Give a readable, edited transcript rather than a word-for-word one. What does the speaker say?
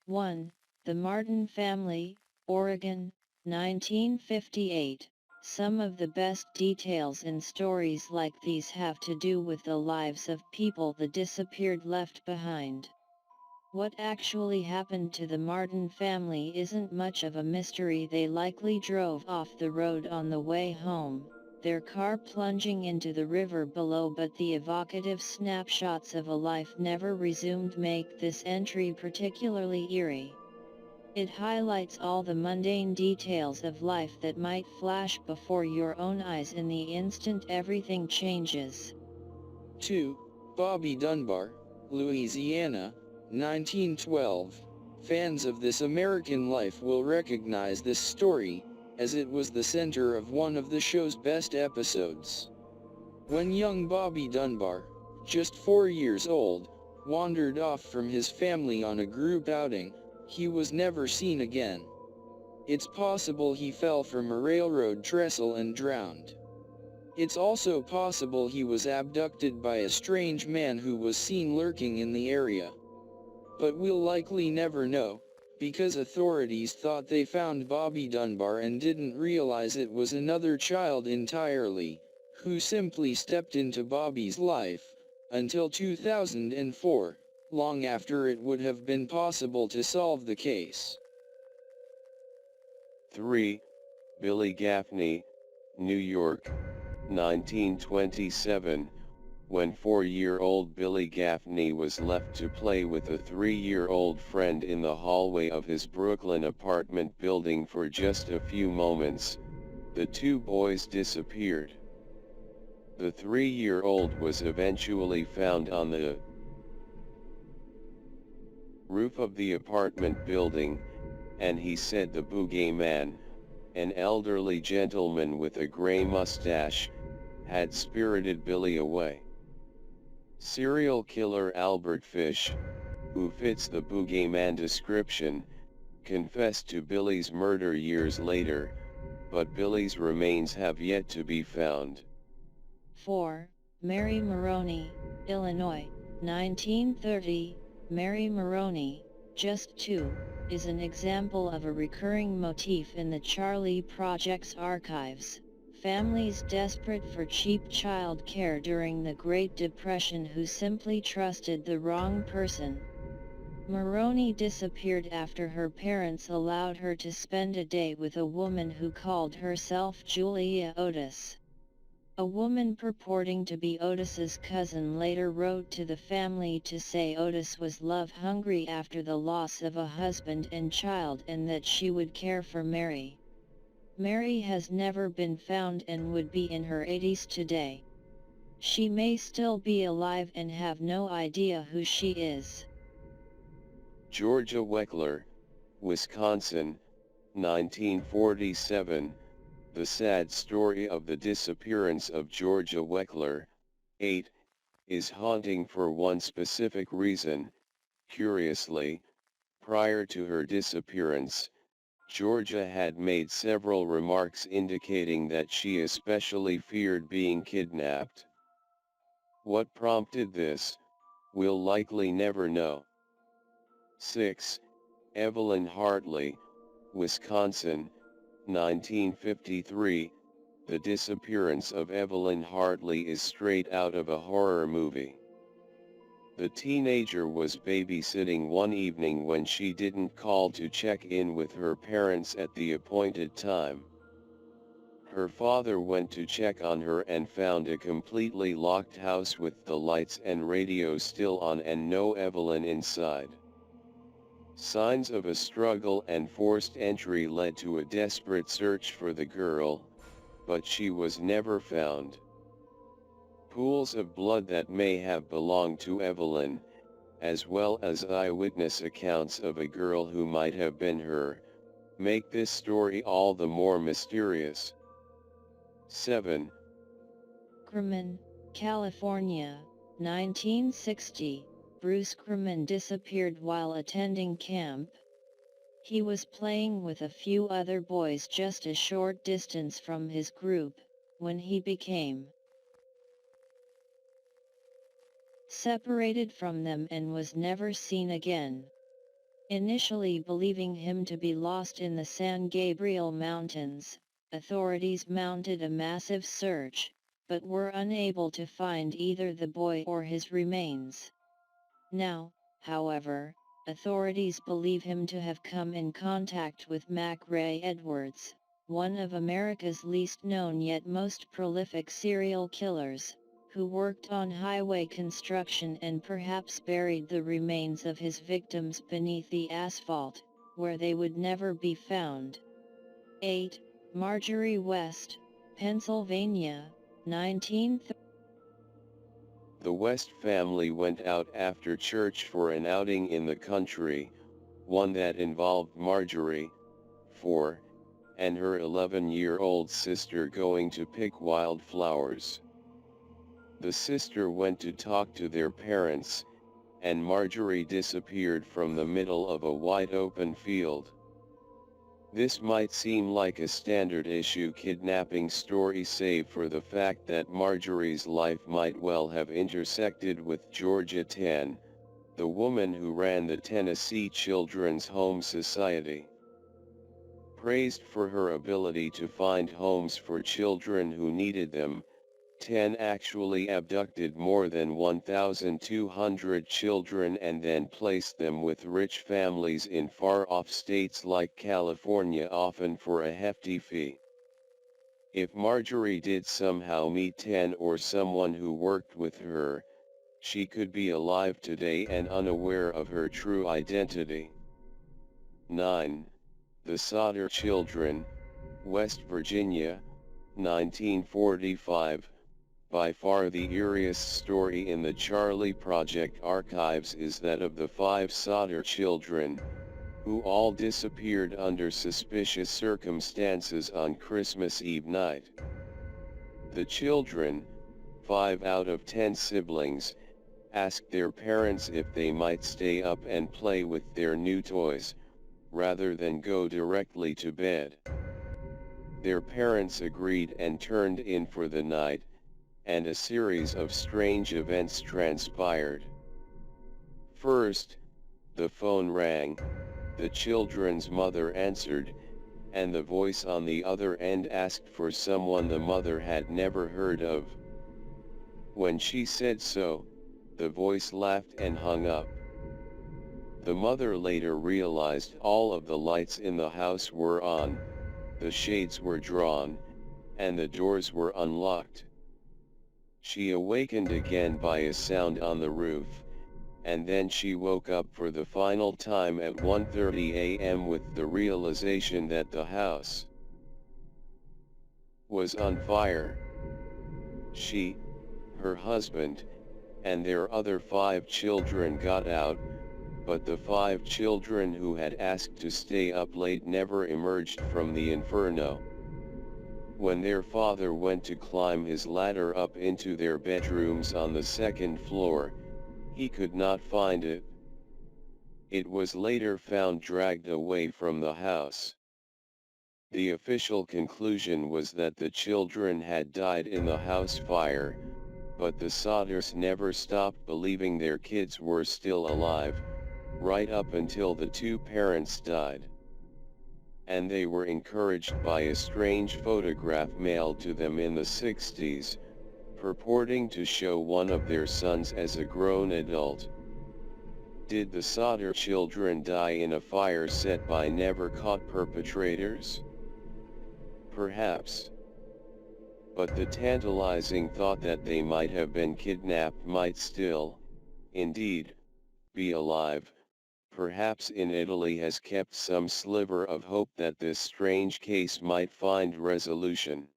1. The Martin Family, Oregon, 1958. Some of the best details in stories like these have to do with the lives of people the disappeared left behind. What actually happened to the Martin family isn't much of a mystery. They likely drove off the road on the way home, their car plunging into the river below, but the evocative snapshots of a life never resumed make this entry particularly eerie. It highlights all the mundane details of life that might flash before your own eyes in the instant everything changes. 2. Bobby Dunbar, Louisiana, 1912. Fans of This American Life will recognize this story, as it was the center of one of the show's best episodes. When young Bobby Dunbar, just 4 years old, wandered off from his family on a group outing, he was never seen again. It's possible he fell from a railroad trestle and drowned. It's also possible he was abducted by a strange man who was seen lurking in the area. But we'll likely never know, because authorities thought they found Bobby Dunbar and didn't realize it was another child entirely, who simply stepped into Bobby's life, until 2004, long after it would have been possible to solve the case. 3. Billy Gaffney, New York, 1927, when 4-year-old Billy Gaffney was left to play with a 3-year-old friend in the hallway of his Brooklyn apartment building for just a few moments, the two boys disappeared. The 3-year-old was eventually found on the roof of the apartment building, and he said the boogeyman, an elderly gentleman with a gray mustache, had spirited Billy away. Serial killer Albert Fish, who fits the boogeyman description, confessed to Billy's murder years later, but Billy's remains have yet to be found. 4. Mary Maroney, Illinois, 1930. Mary Maroney, just 2, is an example of a recurring motif in the Charley Project's archives. Families desperate for cheap child care during the Great Depression who simply trusted the wrong person. Maroney disappeared after her parents allowed her to spend a day with a woman who called herself Julia Otis. A woman purporting to be Otis's cousin later wrote to the family to say Otis was love-hungry after the loss of a husband and child and that she would care for Mary. Mary has never been found and would be in her 80s today. She may still be alive and have no idea who she is. Georgia Weckler, Wisconsin, 1947. The sad story of the disappearance of Georgia Weckler, 8, is haunting for one specific reason. Curiously, prior to her disappearance, Georgia had made several remarks indicating that she especially feared being kidnapped. What prompted this, we'll likely never know. 6. Evelyn Hartley, Wisconsin, 1953. The disappearance of Evelyn Hartley is straight out of a horror movie. The teenager was babysitting one evening when she didn't call to check in with her parents at the appointed time. Her father went to check on her and found a completely locked house with the lights and radio still on and no Evelyn inside. Signs of a struggle and forced entry led to a desperate search for the girl, but she was never found. Pools of blood that may have belonged to Evelyn, as well as eyewitness accounts of a girl who might have been her, make this story all the more mysterious. 7. Cremon, California, 1960. Bruce Cremon disappeared while attending camp. He was playing with a few other boys just a short distance from his group, when he became separated from them and was never seen again. Initially believing him to be lost in the San Gabriel Mountains, authorities mounted a massive search, but were unable to find either the boy or his remains. Now, however, authorities believe him to have come in contact with Mac Ray Edwards, one of America's least known yet most prolific serial killers, who worked on highway construction and perhaps buried the remains of his victims beneath the asphalt, where they would never be found. 8. Marjorie West, Pennsylvania, 1930. The West family went out after church for an outing in the country, one that involved Marjorie, 4, and her 11-year-old sister going to pick wildflowers. The sister went to talk to their parents, and Marjorie disappeared from the middle of a wide-open field. This might seem like a standard-issue kidnapping story save for the fact that Marjorie's life might well have intersected with Georgia Tann, the woman who ran the Tennessee Children's Home Society. Praised for her ability to find homes for children who needed them, Tann actually abducted more than 1,200 children and then placed them with rich families in far-off states like California, often for a hefty fee. If Marjorie did somehow meet Tann or someone who worked with her, she could be alive today and unaware of her true identity. 9. The Sodder Children, West Virginia, 1945. By far the eeriest story in the Charley Project archives is that of the 5 Sodder children, who all disappeared under suspicious circumstances on Christmas Eve night. The children, 5 out of 10 siblings, asked their parents if they might stay up and play with their new toys, rather than go directly to bed. Their parents agreed and turned in for the night, and a series of strange events transpired. First, the phone rang, the children's mother answered, and the voice on the other end asked for someone the mother had never heard of. When she said so, the voice laughed and hung up. The mother later realized all of the lights in the house were on, the shades were drawn, and the doors were unlocked. She awakened again by a sound on the roof, and then she woke up for the final time at 1:30 a.m. with the realization that the house was on fire. She, her husband, and their other 5 children got out, but the 5 children who had asked to stay up late never emerged from the inferno. When their father went to climb his ladder up into their bedrooms on the 2nd floor, he could not find it. It was later found dragged away from the house. The official conclusion was that the children had died in the house fire, but the Sodders never stopped believing their kids were still alive, right up until the 2 parents died. And they were encouraged by a strange photograph mailed to them in the 60s, purporting to show one of their sons as a grown adult. Did the Sodder children die in a fire set by never-caught perpetrators? Perhaps. But the tantalizing thought that they might have been kidnapped might still, indeed, be alive, perhaps in Italy, has kept some sliver of hope that this strange case might find resolution.